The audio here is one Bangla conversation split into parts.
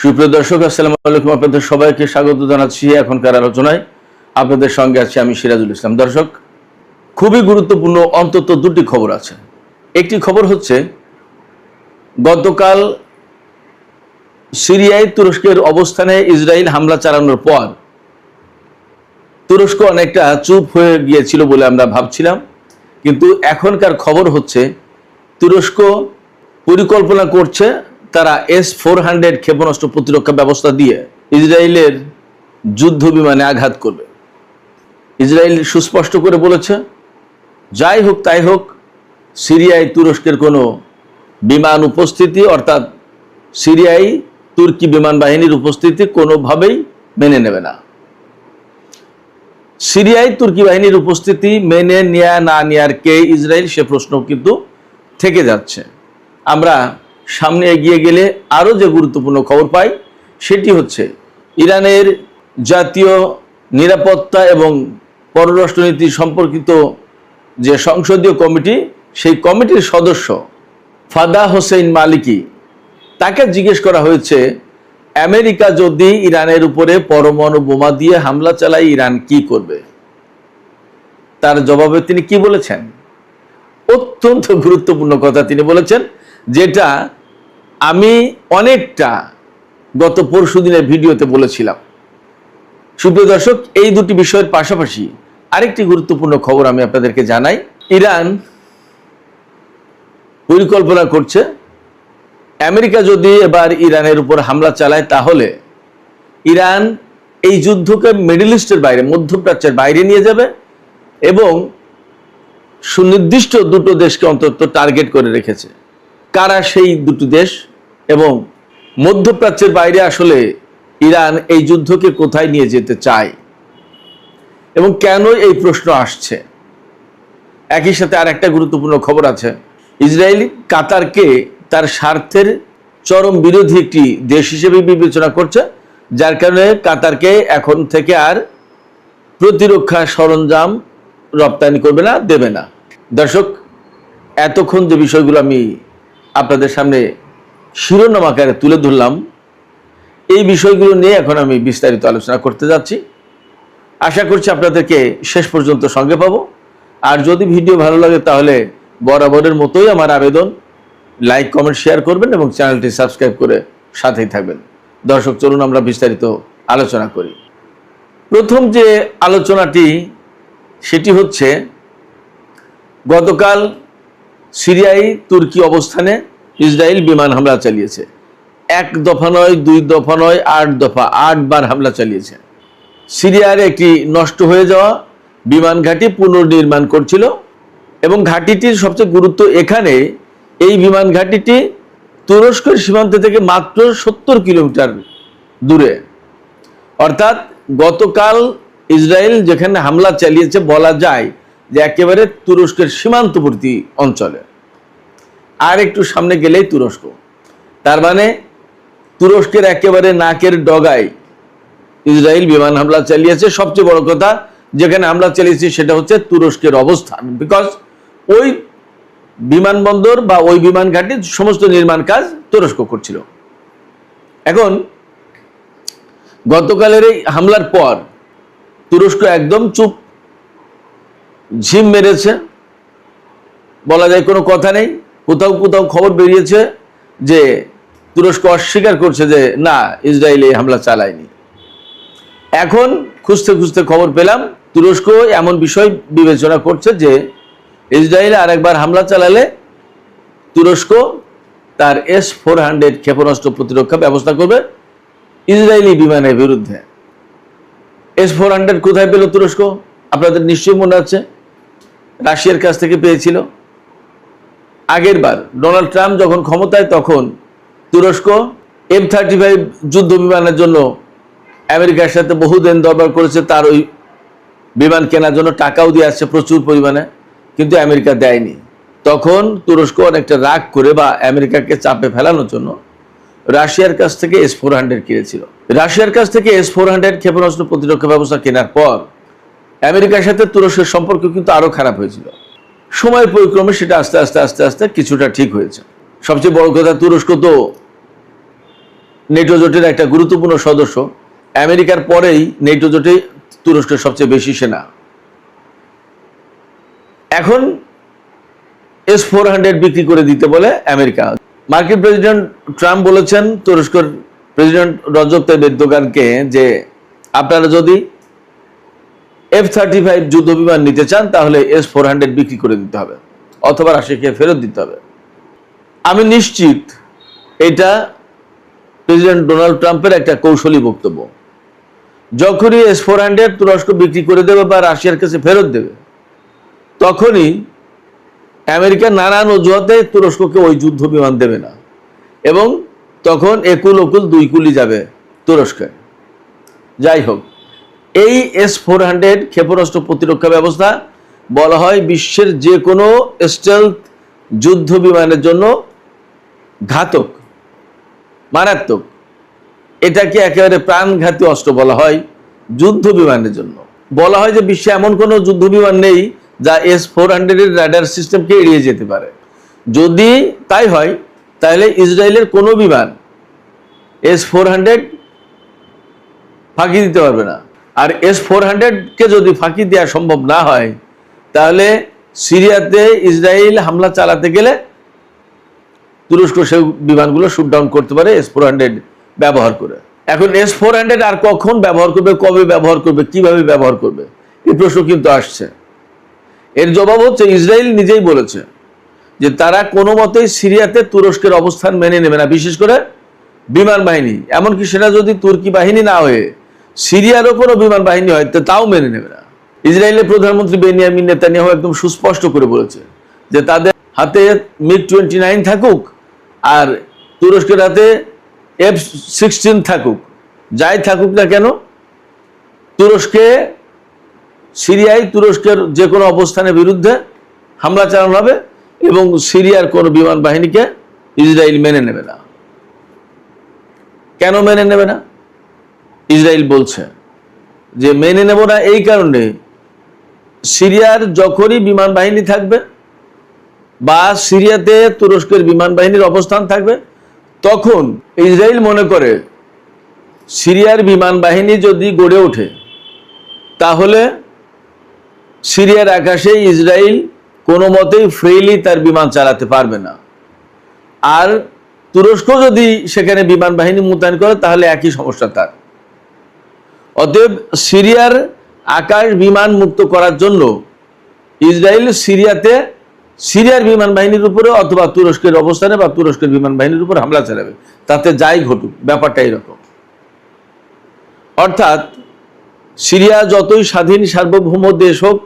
সুপ্রিয় দর্শক, আসসালামু আলাইকুম। আপনাদের সবাইকে স্বাগত জানাচ্ছি এখনকার আলোচনায়। আপনাদের সঙ্গে আছি আমি সিরাজুল ইসলাম। দর্শক, খুবই গুরুত্বপূর্ণ অন্তত দুটি খবর আছে। একটি খবর হচ্ছে, গতকাল সিরিয়ায় তুরস্কের অবস্থানে ইসরায়েল হামলা চালানোর পর তুরস্ক অনেকটা চুপ হয়ে গিয়েছিল বলে আমরা ভাবছিলাম, কিন্তু এখনকার খবর হচ্ছে তুরস্ক পরিকল্পনা করছে তারা S-400 ক্ষেপণাস্ত্র প্রতিরক্ষা ব্যবস্থা দিয়ে ইসরায়েলের যুদ্ধ বিমানে আঘাত করবে। ইসরায়েল সুস্পষ্ট করে বলেছে, যাই হোক তাই হোক, সিরিয়ায় তুরস্কের কোনো বিমান উপস্থিতি অর্থাৎ সিরিয়ায় তুর্কি বিমান বাহিনীর উপস্থিতি কোনোভাবেই মেনে নেবে না। সিরিয়ায় তুর্কি বাহিনীর উপস্থিতি মেনে নেয়া না নেয়ার কে ইসরায়েল, সে প্রশ্ন কিন্তু থেকে যাচ্ছে। আমরা সামনে এগিয়ে গেলে আরও যে গুরুত্বপূর্ণ খবর পাই সেটি হচ্ছে, ইরানের জাতীয় নিরাপত্তা এবং পররাষ্ট্রনীতি সম্পর্কিত যে সংসদীয় কমিটি, সেই কমিটির সদস্য ফাদা হোসেইন মালিকি, তাকে জিজ্ঞেস করা হয়েছে, আমেরিকা যদি ইরানের উপরে পরমাণু বোমা দিয়ে হামলা চালায় ইরান কি করবে। তার জবাবে তিনি কি বলেছেন? অত্যন্ত গুরুত্বপূর্ণ কথা তিনি বলেছেন, যেটা আমি অনেকটা গত পরশুদিনের ভিডিওতে বলেছিলাম। সুপ্রিয় দর্শক, এই দুটি বিষয়ের পাশাপাশি আরেকটি গুরুত্বপূর্ণ খবর আমি আপনাদেরকে জানাই। ইরান পরিকল্পনা করছে, আমেরিকা যদি এবার ইরানের উপর হামলা চালায় তাহলে ইরান এই যুদ্ধকে মিডল ইস্টের বাইরে, মধ্যপ্রাচ্যের বাইরে নিয়ে যাবে এবং সুনির্দিষ্ট দুটো দেশকে অন্তত টার্গেট করে রেখেছে। কারা সেই দুটো দেশ এবং মধ্যপ্রাচ্যের বাইরে আসলে ইরান এই যুদ্ধকে কোথায় নিয়ে যেতে চায় এবং কেন এই প্রশ্ন আসছে। একই সাথে আর একটা গুরুত্বপূর্ণ খবর আছে, ইসরায়েল কাতারকে তার স্বার্থের চরম বিরোধী একটি দেশ হিসেবে বিবেচনা করছে, যার কারণে কাতারকে এখন থেকে আর প্রতিরক্ষা সরঞ্জাম রপ্তানি করবে না, দেবে না। দর্শক, এতক্ষণ যে বিষয়গুলো আমি আপনাদের সামনে শিরোনাম আকারে তুলে ধরলাম, এই বিষয়গুলো নিয়ে এখন আমি বিস্তারিত আলোচনা করতে যাচ্ছি। আশা করছি আপনাদেরকে শেষ পর্যন্ত সঙ্গে পাবো। আর যদি ভিডিও ভালো লাগে তাহলে বরাবরের মতোই আমার আবেদন, লাইক কমেন্ট শেয়ার করবেন এবং চ্যানেলটি সাবস্ক্রাইব করে সাথেই থাকবেন। দর্শক, চলুন আমরা বিস্তারিত আলোচনা করি। প্রথম যে আলোচনাটি সেটি হচ্ছে, গতকাল সিরিয়ায় তুর্কি অবস্থানে ইসরায়েল বিমান হামলা চালিয়েছে। এক দফা নয়, দুই দফা নয়, 8 দফা, 8 বার হামলা চালিয়েছে। সিরিয়ার একটি নষ্ট হয়ে যাওয়া বিমান ঘাঁটি পুনর্নির্মাণ করছিল এবং ঘাঁটিটির সবচেয়ে গুরুত্ব এখানে, এই বিমান ঘাঁটিটি তুরস্কের সীমান্ত থেকে মাত্র 70 কিলোমিটার দূরে। অর্থাৎ গতকাল ইসরায়েল যেখানে হামলা চালিয়েছে বলা যায় যে একেবারে তুরস্কের সীমান্তবর্তী অঞ্চলে, আর একটু সামনে গেলেই তুরস্ক। তার মানে তুরস্কের একেবারে নাকের ডগায় ইসরায়েল বিমান হামলা চালিয়েছে। সবচেয়ে বড় কথা, যেখানে হামলা চালিয়েছে সেটা হচ্ছে তুরস্কের অবস্থান, বিকজ ওই বিমানবন্দর বা ওই বিমান ঘাঁটির সমস্ত নির্মাণ কাজ তুরস্ক করছিল। এখন গতকালের এই হামলার পর তুরস্ক একদম চুপ, ঝিম মেরেছে, বলা যায় কোনো কথা নেই। কোথাও কোথাও খবর বেরিয়েছে যে তুরস্ক অস্বীকার করছে যে না, ইসরায়েল এই হামলা চালায়নি। এখন খুঁজতে খুঁজতে খবর পেলাম, তুরস্ক এমন বিষয় বিবেচনা করছে যে ইসরায়েল আরেকবার হামলা চালালে তুরস্ক তার S-400 ক্ষেপণাস্ত্র প্রতিরক্ষা ব্যবস্থা করবে ইসরায়েলি বিমানের বিরুদ্ধে। S-400 কোথায় পেল তুরস্ক? আপনাদের নিশ্চয়ই মনে আছে, রাশিয়ার কাছ থেকে পেয়েছিল। আগের বার ডোনাল্ড ট্রাম্প যখন ক্ষমতায়, তখন তুরস্ক F-35 যুদ্ধ বিমানের জন্য আমেরিকার সাথে বহুদিন দরবার করেছে, তার ওই বিমান কেনার জন্য টাকাও দিয়ে আসছে প্রচুর পরিমাণে, কিন্তু আমেরিকা দেয়নি। তখন তুরস্ক অনেকটা রাগ করে বা আমেরিকাকে চাপে ফেলানোর জন্য রাশিয়ার কাছ থেকে S-400 কিনেছিল। রাশিয়ার কাছ থেকে S-400 ক্ষেপণাস্ত্র প্রতিরক্ষা ব্যবস্থা কেনার পর আমেরিকার সাথে তুরস্কের সম্পর্ক কিন্তু আরো খারাপ হয়েছিল। সময়ের পরিক্রমে সেটা আস্তে আস্তে আস্তে আস্তে কিছুটা ঠিক হয়েছে। সবচেয়ে বড় কথা, তুরস্ক তো নেটো জোটের একটা গুরুত্বপূর্ণ সদস্য। আমেরিকার পরেই নেটো জোটে তুরস্কের সবচেয়ে বেশি সেনা। এখন S-400 বিক্রি করে দিতে বলে আমেরিকা। মার্কিন প্রেসিডেন্ট ট্রাম্প বলেছেন তুরস্কের প্রেসিডেন্ট রজব তাইয়িপ এরদোগানকে যে আপনারা যদি F-35 যুদ্ধ বিমান নিতে চান তাহলে S-400 বিক্রি করে দিতে হবে অথবা রাশিয়াকে ফেরত দিতে হবে। আমি নিশ্চিত এটা প্রেসিডেন্ট ডোনাল্ড ট্রাম্পের একটা কৌশলী বক্তব্য। যখনই S-400 তুরস্ক বিক্রি করে দেবে বা রাশিয়ার কাছে ফেরত দেবে, তখনই আমেরিকা নানান অজুহাতে তুরস্ককে ওই যুদ্ধ বিমান দেবে না এবং তখন একুল ওকুল দুই কুলি যাবে তুরস্কে। যাই হোক, এই S-400 ক্ষেপণাস্ত্র প্রতিরক্ষা ব্যবস্থা বলা হয় বিশ্বের যে কোনো স্টেলথ যুদ্ধ বিমানের জন্য ঘাতক, মারাত্মক। এটাকে একেবারে প্রাণঘাতী অস্ত্র বলা হয় যুদ্ধ বিমানের জন্য। বলা হয় যে বিশ্বে এমন কোনো যুদ্ধ বিমান নেই যা S-400 এর রাডার সিস্টেমকে এড়িয়ে যেতে পারে। যদি তাই হয় তাহলে ইসরায়েলের কোনো বিমান S-400 ফাঁকি দিতে পারবে না। আর S-400কে যদি ফাঁকি দেওয়া সম্ভব না হয় তাহলে সিরিয়াতে ইসরায়েল হামলা চালাতে গেলে তুরস্ক সেই বিমানগুলো শুট ডাউন করতে পারে S-400 ব্যবহার করে। এখন S-400 আর কখন ব্যবহার করবে, কবে ব্যবহার করবে, কিভাবে ব্যবহার করবে, এই প্রশ্ন কিন্তু আসছে। এর জবাব হচ্ছে ইসরায়েল নিজেই বলেছে যে তারা কোনো মতেই সিরিয়াতে তুরস্কের অবস্থান মেনে নেবে না, বিশেষ করে বিমান বাহিনী। এমনকি সেটা যদি তুর্কি বাহিনী না হয়ে সিরিয়ারও কোনো বিমান বাহিনী হয় তাও মেনে নেবে না। ইসরায়েলের প্রধানমন্ত্রী বেনিয়ামিন নেতানিয়াহু একদম সুস্পষ্ট করে বলেছে যে তাদের হাতে MiG-29 থাকুক আর তুরস্কের হাতে F-16 থাকুক, যাই থাকুক না কেন, সিরিয়ায় তুরস্কের যে কোনো অবস্থানের বিরুদ্ধে হামলা চালানো হবে এবং সিরিয়ার কোনো বিমান বাহিনীকে ইসরায়েল মেনে নেবে না। কেন মেনে নেবে না? ইসরায়েল বলছে যে মেনে নেব না এই কারণে, সিরিয়ার যখনই বিমান বাহিনী থাকবে বা সিরিয়াতে তুরস্কের বিমান বাহিনীর অবস্থান থাকবে, তখন ইসরায়েল মনে করে সিরিয়ার বিমান বাহিনী যদি গড়ে ওঠে তাহলে সিরিয়ার আকাশে ইসরায়েল কোনো মতেই ফ্রিলি তার বিমান চালাতে পারবে না। আর তুরস্ক যদি সেখানে বিমান বাহিনী মোতায়েন করে তাহলে একই সমস্যা তার। অতএব সিরিয়ার আকাশ বিমান মুক্ত করার জন্য ইসরায়েল সিরিয়ার বিমান বাহিনীর উপরে অথবা তুরস্কের অবস্থানে বা তুরস্কের বিমান বাহিনীর উপর হামলা চালাবে, তাতে যাই ঘটুক। ব্যাপারটা এরকম। অর্থাৎ সিরিয়া যতই স্বাধীন সার্বভৌম দেশ হোক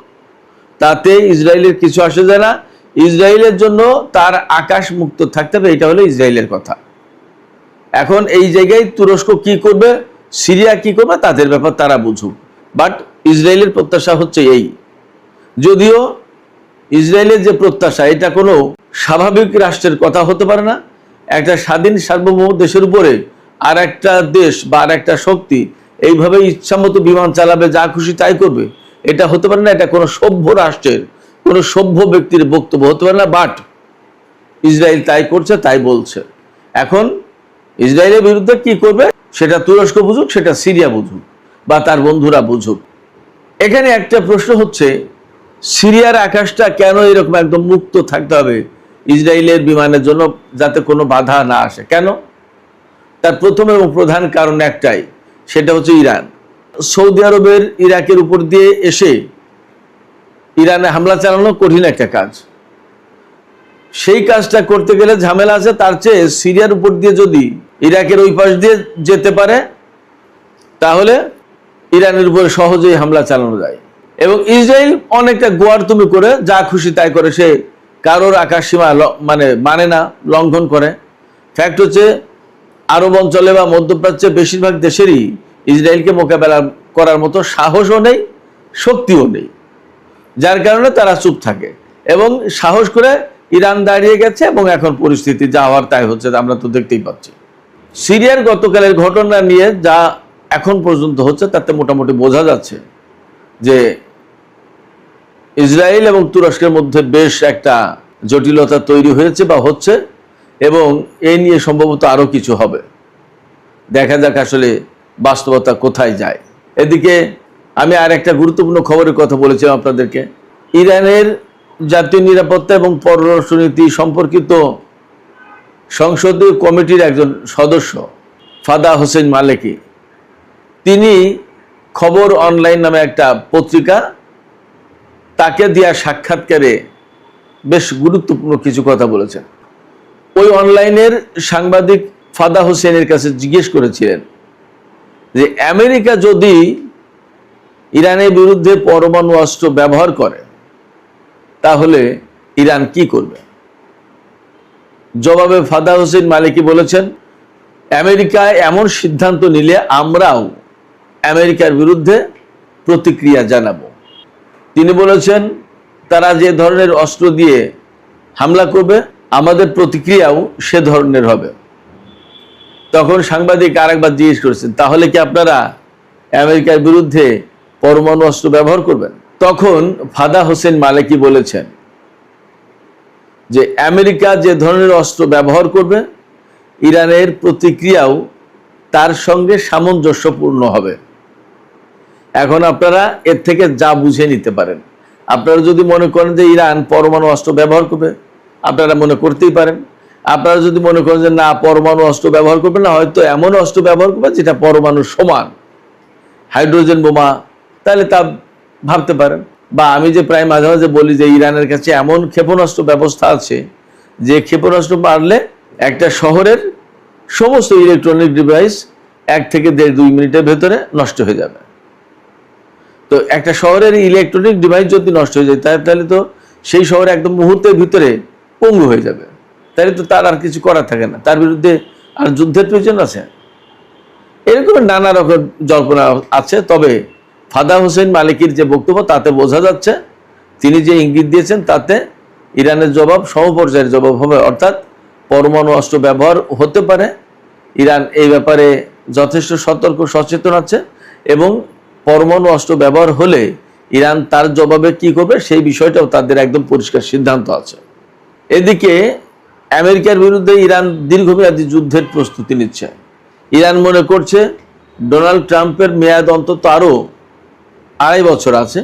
তাতে ইসরায়েলের কিছু আসে যায় না। ইসরায়েলের জন্য তার আকাশ মুক্ত থাকতে হবে, এটা হলো ইসরায়েলের কথা। এখন এই জায়গায় তুরস্ক কি করবে, সিরিয়া কি করবে, তাদের ব্যাপার তারা বুঝুক। বাট ইসরায়েলের প্রত্যাশা হচ্ছে এই, যদিও ইসরায়েলের যে প্রত্যাশা এটা কোনো স্বাভাবিক রাষ্ট্রের কথা হতে পারে না। একটা স্বাধীন সার্বভৌম দেশের উপরে আর একটা দেশ বা আর একটা শক্তি এইভাবে ইচ্ছামতো বিমান চালাবে, যা খুশি তাই করবে, এটা হতে পারে না। এটা কোনো সভ্য রাষ্ট্রের কোনো সভ্য ব্যক্তির বক্তব্য হতে পারে না। বাট ইসরায়েল তাই করছে, তাই বলছে। এখন ইসরায়েলের বিরুদ্ধে কি করবে সেটা তুরস্ক বুঝুক, সেটা সিরিয়া বুঝুক বা তার বন্ধুরা বুঝুক। এখানে একটা প্রশ্ন হচ্ছে, সিরিয়ার আকাশটা কেন এরকম একদম মুক্ত থাকতে হবে ইসরায়েলের বিমানের জন্য, যাতে কোনো বাধা না আসে? কেন? তার প্রথম এবং প্রধান কারণ একটাই, সেটা হচ্ছে ইরান। সৌদি আরবের ইরাকের উপর দিয়ে এসে ইরানে হামলা চালানো কঠিন একটা কাজ। সেই কাজটা করতে গেলে ঝামেলা আছে, তার চেয়ে সিরিয়ার উপর দিয়ে যদি ইরাকের ওই পাশ দিয়ে যেতে পারে তাহলে ইরানের উপরে সহজেই হামলা চালানো যায়। এবং ইসরায়েল অনেকটা গোয়ারতুমি করে, যা খুশি তাই করে, সে কারোর আকাশ সীমা মানে না, লঙ্ঘন করে। ফ্যাক্ট হচ্ছে আরব অঞ্চলে বা মধ্যপ্রাচ্যে বেশিরভাগ দেশেরই ইসরায়েলকে মোকাবেলা করার মতো সাহসও নেই, শক্তিও নেই, যার কারণে তারা চুপ থাকে। এবং সাহস করে ইরান দাঁড়িয়ে গেছে এবং এখন পরিস্থিতি যা হওয়ার তাই হচ্ছে, আমরা তো দেখতেই পাচ্ছি। সিরিয়ার গতকালের ঘটনা নিয়ে যা এখন পর্যন্ত হচ্ছে তাতে মোটামুটি বোঝা যাচ্ছে যে ইসরায়েল এবং তুরস্কের মধ্যে বেশ একটা জটিলতা তৈরি হয়েছে বা হচ্ছে, এবং এই নিয়ে সম্ভবত আরো কিছু হবে। দেখা যাক আসলে বাস্তবতা কোথায় যায়। এদিকে আমি আর একটা গুরুত্বপূর্ণ খবরের কথা বলেছিলাম আপনাদেরকে। ইরানের জাতীয় নিরাপত্তা এবং পররাষ্ট্রনীতি সম্পর্কিত সংসদীয় কমিটির একজন সদস্য ফাদা হোসেন মালেকি, তিনি খবর অনলাইন নামে একটা পত্রিকা, তাকে দেওয়া সাক্ষাৎকারে বেশ গুরুত্বপূর্ণ কিছু কথা বলেছেন। ওই অনলাইনের সাংবাদিক ফাদা হোসেনের কাছে জিজ্ঞেস করেছিলেন যে আমেরিকা যদি ইরানের বিরুদ্ধে পরমাণু অস্ত্র ব্যবহার করে তাহলে ইরান কি করবে। জবাবে ফাদা হোসেন মালিকি বলেছেন, আমেরিকা এমন সিদ্ধান্ত নিলে আমরাও আমেরিকার বিরুদ্ধে প্রতিক্রিয়া জানাবো। তিনি বলেছেন, তারা যে ধরনের অস্ত্র দিয়ে হামলা করবে আমাদের প্রতিক্রিয়াও সে ধরনের হবে। তখন সাংবাদিক আরেকবার জিজ্ঞেস করেছেন, তাহলে কি আপনারা আমেরিকার বিরুদ্ধে পরমাণু অস্ত্র ব্যবহার করবেন? তখন ফাদা হোসেন মালিকি বলেছেন যে আমেরিকা যে ধরনের অস্ত্র ব্যবহার করবে ইরানের প্রতিক্রিয়াও তার সঙ্গে সামঞ্জস্যপূর্ণ হবে। এখন আপনারা এর থেকে যা বুঝে নিতে পারেন। আপনারা যদি মনে করেন যে ইরান পরমাণু অস্ত্র ব্যবহার করবে, আপনারা মনে করতেই পারেন। আপনারা যদি মনে করেন যে না, পরমাণু অস্ত্র ব্যবহার করবে না, হয়তো এমন অস্ত্র ব্যবহার করবে যেটা পরমাণুর সমান, হাইড্রোজেন বোমা, তাহলে তা ভাবতে পারেন। বা আমি যে প্রায় মাঝে মাঝে বলি যে ইরানের কাছে এমন ক্ষেপণাস্ত্র ব্যবস্থা আছে যে ক্ষেপণাস্ত্র মারলে একটা শহরের সমস্ত ইলেকট্রনিক ডিভাইস 1 থেকে 1.5-2 মিনিটের ভেতরে নষ্ট হয়ে যাবে। তো একটা শহরের ইলেকট্রনিক ডিভাইস যদি নষ্ট হয়ে যায় তাহলে তো সেই শহরে একদম মুহূর্তের ভিতরে পঙ্গু হয়ে যাবে। তাহলে তো তার আর কিছু করা থাকে না, তার বিরুদ্ধে আর যুদ্ধের প্রয়োজন আছে। এরকম নানা রকম জল্পনা আছে। তবে ফাদা হোসেন মালিকির যে বক্তব্য তাতে বোঝা যাচ্ছে, তিনি যে ইঙ্গিত দিয়েছেন তাতে ইরানের জবাব সমপর্যায়ের জবাব হবে, অর্থাৎ পরমাণু অস্ত্র ব্যবহার হতে পারে। ইরান এই ব্যাপারে যথেষ্ট সতর্ক সচেতন আছে এবং পরমাণু অস্ত্র ব্যবহার হলে ইরান তার জবাবে কি করবে সেই বিষয়টাও তাদের একদম পরিষ্কার সিদ্ধান্ত আছে। এদিকে আমেরিকার বিরুদ্ধে ইরান দীর্ঘমেয়াদী যুদ্ধের প্রস্তুতি নিচ্ছে। ইরান মনে করছে ডোনাল্ড ট্রাম্পের মেয়াদ অন্তত আরও 2.5 বছর আছে।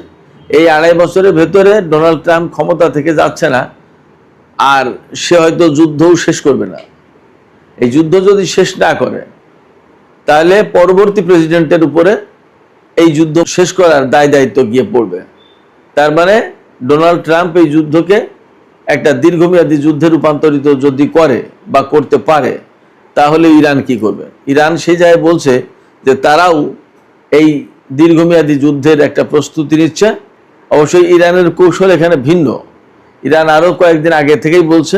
এই 2.5 বছরের ভেতরে ডোনাল্ড ট্রাম্প ক্ষমতা থেকে যাচ্ছে না, আর সে হয়তো যুদ্ধও শেষ করবে না। এই যুদ্ধ যদি শেষ না করে তাহলে পরবর্তী প্রেসিডেন্টের উপরে এই যুদ্ধ শেষ করার দায় দায়িত্ব গিয়ে পড়বে। তার মানে ডোনাল্ড ট্রাম্প এই যুদ্ধকে একটা দীর্ঘমেয়াদী যুদ্ধে রূপান্তরিত যদি করে বা করতে পারে তাহলে ইরান কি করবে। ইরান সেই জায়গায় বলছে যে তারাও এই দীর্ঘমেয়াদী যুদ্ধের একটা প্রস্তুতি নিচ্ছে। অবশ্যই ইরানের কৌশল এখানে ভিন্ন। ইরান আরও কয়েকদিন আগে থেকেই বলছে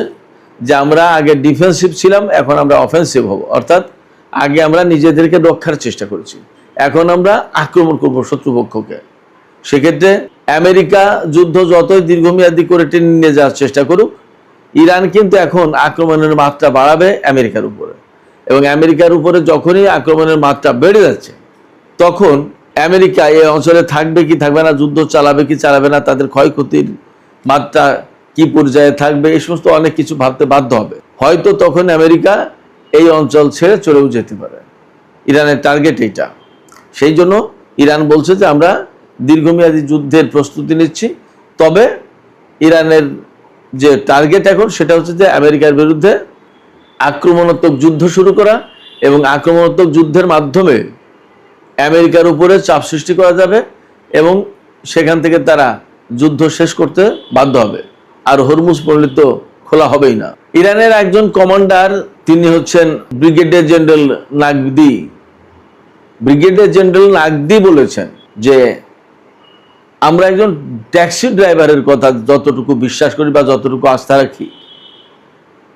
যে আমরা আগে ডিফেন্সিভ ছিলাম, এখন আমরা অফেন্সিভ হব। অর্থাৎ আগে আমরা নিজেদেরকে রক্ষার চেষ্টা করেছি, এখন আমরা আক্রমণ করব শত্রুপক্ষকে। সেক্ষেত্রে আমেরিকা যুদ্ধ যতই দীর্ঘমেয়াদী করে টেনে নিয়ে যাওয়ার চেষ্টা করুক, ইরান কিন্তু এখন আক্রমণের মাত্রা বাড়াবে আমেরিকার উপরে। এবং আমেরিকার উপরে যখনই আক্রমণের মাত্রা বেড়ে যাচ্ছে তখন আমেরিকা এই অঞ্চলে থাকবে কি থাকবে না, যুদ্ধ চালাবে কি চালাবে না, তাদের ক্ষয়ক্ষতির মাত্রা কি পর্যায়ে থাকবে, এই সমস্ত অনেক কিছু ভাবতে বাধ্য হবে। হয়তো তখন আমেরিকা এই অঞ্চল ছেড়ে চলেও যেতে পারে। ইরানের টার্গেট এইটা। সেই জন্য ইরান বলছে যে আমরা দীর্ঘমেয়াদী যুদ্ধের প্রস্তুতি নিচ্ছি। তবে ইরানের যে টার্গেট এখন সেটা হচ্ছে যে আমেরিকার বিরুদ্ধে আক্রমণাত্মক যুদ্ধ শুরু করা, এবং আক্রমণাত্মক যুদ্ধের মাধ্যমে আমেরিকার উপরে চাপ সৃষ্টি করা যাবে এবং সেখান থেকে তারা যুদ্ধ শেষ করতে বাধ্য হবে, আর হরমুজ পরিণত খোলা হবেই না। ইরানের একজন কমান্ডার, তিনি হচ্ছেন ব্রিগেডিয়ার জেনারেল নাগদি। ব্রিগেডিয়ার জেনারেল নাগদি বলেছেন যে আমরা একজন ট্যাক্সি ড্রাইভারের কথা যতটুকু বিশ্বাস করি বা যতটুকু আস্থা রাখি,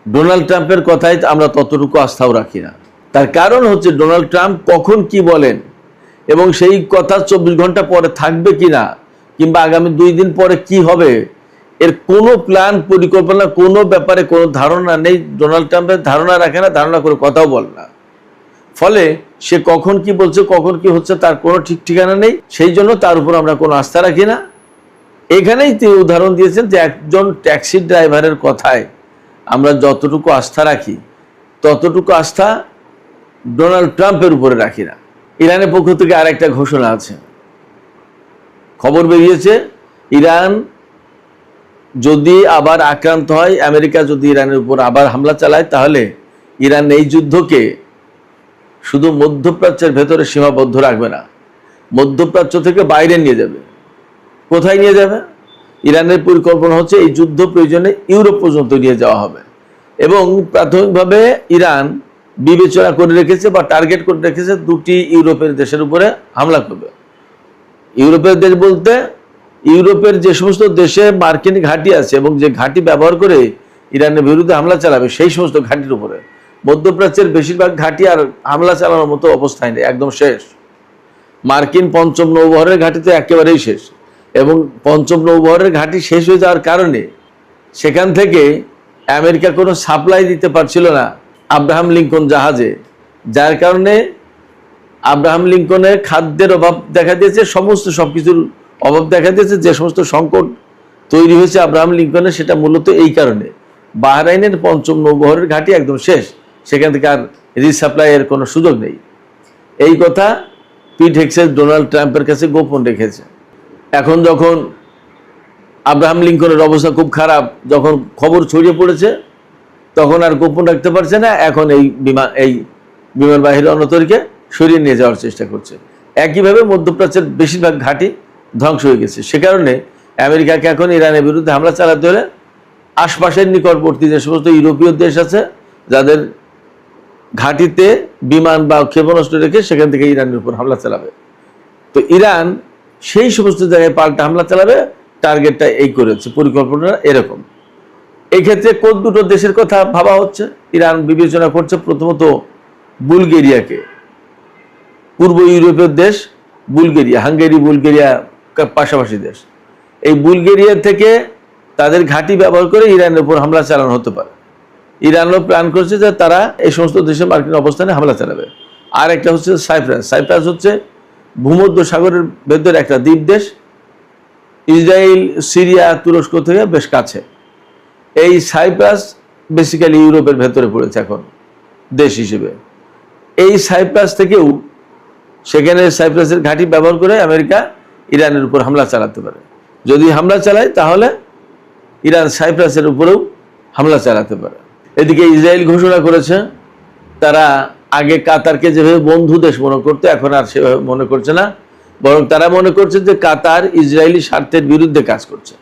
ডোনাল্ড ট্রাম্পের কথায় আমরা ততটুকু আস্থাও রাখি না। তার কারণ হচ্ছে ডোনাল্ড ট্রাম্প কখন কি বলেন এবং সেই কথা 24 ঘন্টা পরে থাকবে কিনা, কিংবা আগামী 2 দিন পরে কি হবে, এর কোনো প্ল্যান পরিকল্পনা কোনো ব্যাপারে কোনো ধারণা নেই। ডোনাল্ড ট্রাম্পের ধারণা রাখে না, ধারণা করে কথাও বলে না। ফলে সে কখন কি বলছে, কখন কি হচ্ছে তার কোনো ঠিক ঠিকানা নেই। সেই জন্য তার উপর আমরা কোনো আস্থা রাখি না। এখানেই তিনি উদাহরণ দিয়েছেন যে একজন ট্যাক্সি ড্রাইভারের কথায় আমরা যতটুকু আস্থা রাখি ততটুকু আস্থা ডোনাল্ড ট্রাম্পের উপরে রাখি না। ইরানের পক্ষ থেকে আরেকটা ঘোষণা আছে, খবর বেরিয়েছে, ইরান যদি আবার আক্রান্ত হয়, আমেরিকা যদি ইরানের উপর আবার হামলা চালায়, তাহলে ইরান এই যুদ্ধকে শুধু মধ্যপ্রাচ্যের ভেতরে সীমাবদ্ধ রাখবে না, মধ্যপ্রাচ্য থেকে বাইরে নিয়ে যাবে। কোথায় নিয়ে যাবে? ইরানের পরিকল্পনা হচ্ছে এই যুদ্ধ প্রয়োজনে ইউরোপ পর্যন্ত নিয়ে যাওয়া হবে। এবং প্রাথমিকভাবে ইরান বিবেচনা করে রেখেছে বা টার্গেট করে রেখেছে দুটি ইউরোপের দেশের উপরে হামলা করবে। ইউরোপের দেশ বলতে ইউরোপের যে সমস্ত দেশে মার্কিন ঘাঁটি আছে এবং যে ঘাঁটি ব্যবহার করে ইরানের বিরুদ্ধে হামলা চালাবে, সেই সমস্ত ঘাঁটির উপরে। মধ্যপ্রাচ্যের বেশিরভাগ ঘাঁটি আর হামলা চালানোর মতো অবস্থায় নেই, একদম শেষ। মার্কিন পঞ্চম নৌবহরের ঘাঁটি তো একেবারেই শেষ, এবং পঞ্চম নৌবহরের ঘাঁটি শেষ হয়ে যাওয়ার কারণে সেখান থেকে আমেরিকা কোনো সাপ্লাই দিতে পারছিল না আব্রাহাম লিঙ্কন জাহাজে, যার কারণে আব্রাহাম লিঙ্কনের খাদ্যের অভাব দেখা দিয়েছে, সমস্ত সবকিছুর অভাব দেখা দিয়েছে। যে সমস্ত সংকট তৈরি হয়েছে আব্রাহাম লিঙ্কনের, সেটা মূলত এই কারণে। বাহরাইনের পঞ্চম নৌবহরের ঘাঁটি একদম শেষ, সেখান থেকে আর রিসাপ্লাইয়ের কোনো সুযোগ নেই। এই কথা পিট হেগসেস ডোনাল্ড ট্রাম্পের কাছে গোপন রেখেছে। এখন যখন আব্রাহাম লিঙ্কনের অবস্থা খুব খারাপ, যখন খবর ছড়িয়ে পড়েছে, তখন আর গোপন রাখতে পারছে না। এখন এই বিমানবাহী রণতরীকে সরিয়ে নিয়ে যাওয়ার চেষ্টা করছে। একইভাবে মধ্যপ্রাচ্যের বেশিরভাগ ঘাঁটি ধ্বংস হয়ে গেছে। সে কারণে আমেরিকাকে এখন ইরানের বিরুদ্ধে হামলা চালাতে হলে আশপাশের নিকটবর্তী যে সমস্ত ইউরোপীয় দেশ আছে, যাদের ঘাঁটিতে বিমান বা ক্ষেপণাস্ত্র রেখে সেখান থেকে ইরানের উপর হামলা চালাবে। তো ইরান সেই সমস্ত জায়গায় পাল্টা হামলা চালাবে, টার্গেটটা এই করেছে, পরিকল্পনা এরকম। এই ক্ষেত্রে কোন দুটো দেশের কথা ভাবা হচ্ছে? ইরান বিবেচনা করছে প্রথমত বুলগেরিয়াকে, পূর্ব ইউরোপের দেশ বুলগেরিয়া, হাঙ্গেরি বুলগেরিয়া পাশাপাশি দেশ। এই বুলগেরিয়া থেকে তাদের ঘাঁটি ব্যবহার করে ইরানের উপর হামলা চালানো হতে পারে। ইরানও প্ল্যান করছে যে তারা এই সমস্ত দেশে মার্কিন অবস্থানে হামলা চালাবে। আর একটা হচ্ছে সাইপ্রাস। সাইপ্রাস হচ্ছে ভূমধ্য সাগরের ভেতরে একটা দ্বীপ দেশ, ইসরায়েল, সিরিয়া, তুরস্ক থেকে বেশ কাছে। এই সাইপ্রাস বেসিক্যালি ইউরোপের ভেতরে পড়েছে এখন দেশ হিসেবে। এই সাইপ্রাস থেকেও সেখানে সাইপ্রাসের ঘাঁটি ব্যবহার করে আমেরিকা ইরানের উপর হামলা চালাতে পারে। যদি হামলা চালায় তাহলে ইরান সাইপ্রাসের উপরেও হামলা চালাতে পারে। এদিকে ইসরায়েল ঘোষণা করেছে, তারা আগে কাতারকে যেভাবে বন্ধু দেশ মনে করতো, এখন আর সেভাবে মনে করছে না, বরং তারা মনে করছে যে কাতার ইসরায়েলি স্বার্থের বিরুদ্ধে কাজ করছে,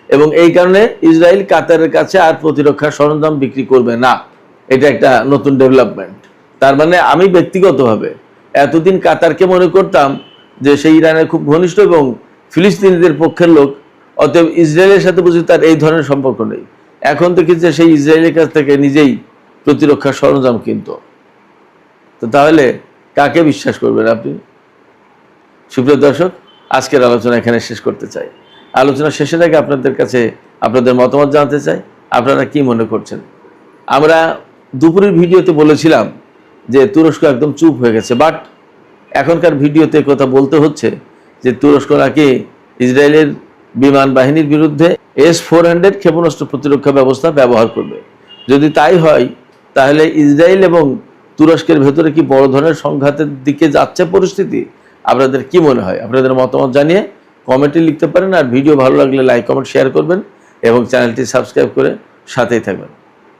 এবং এই কারণে ইসরায়েল কাতারের কাছে আর প্রতিরক্ষা সরঞ্জাম বিক্রি করবে না। এটা একটা নতুন ডেভেলপমেন্ট। তার মানে আমি ব্যক্তিগতভাবে এতদিন কাতারকে মনে করতাম যে সেই ইরানের খুব ঘনিষ্ঠ এবং ফিলিস্তিনিদের পক্ষের লোক, অতএব ইসরায়েলের সাথে বুঝি তার এই ধরনের সম্পর্ক নেই। এখন দেখি যে সেই ইসরায়েলের কাছ থেকে নিজেই প্রতিরক্ষা সরঞ্জাম কিনতো। তো তাহলে কাকে বিশ্বাস করবেন আপনি? সুপ্রিয় দর্শক, আজকের আলোচনা এখানে শেষ করতে চাই। আলোচনা শেষের আগে আপনাদের কাছে আপনাদের মতামত জানতে চাই, আপনারা কি মনে করছেন? আমরা দুপুরের ভিডিওতে বলেছিলাম যে তুরস্ক একদম চুপ হয়ে গেছে, বাট এখনকার ভিডিওতে কথা বলতে হচ্ছে যে তুরস্ক নাকি ইসরায়েলের বিমান বাহিনীর বিরুদ্ধে S-400 ক্ষেপণাস্ত্র প্রতিরক্ষা ব্যবস্থা ব্যবহার করবে। যদি তাই হয়, তাহলে ইসরায়েল এবং তুরস্কের ভেতরে কি বড় ধরনের সংঘাতের দিকে যাচ্ছে পরিস্থিতি? আপনাদের কি মনে হয়? আপনাদের মতামত জানিয়ে কমেন্টে লিখতে পারেন। আর ভিডিও ভালো লাগলে লাইক, কমেন্ট, শেয়ার করবেন এবং চ্যানেলটি সাবস্ক্রাইব করে সাথেই থাকবেন।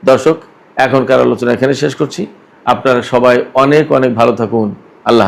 দর্শক, এখনকার আলোচনা এখানে শেষ করছি। আপনারা সবাই অনেক অনেক ভালো থাকুন। আল্লাহ।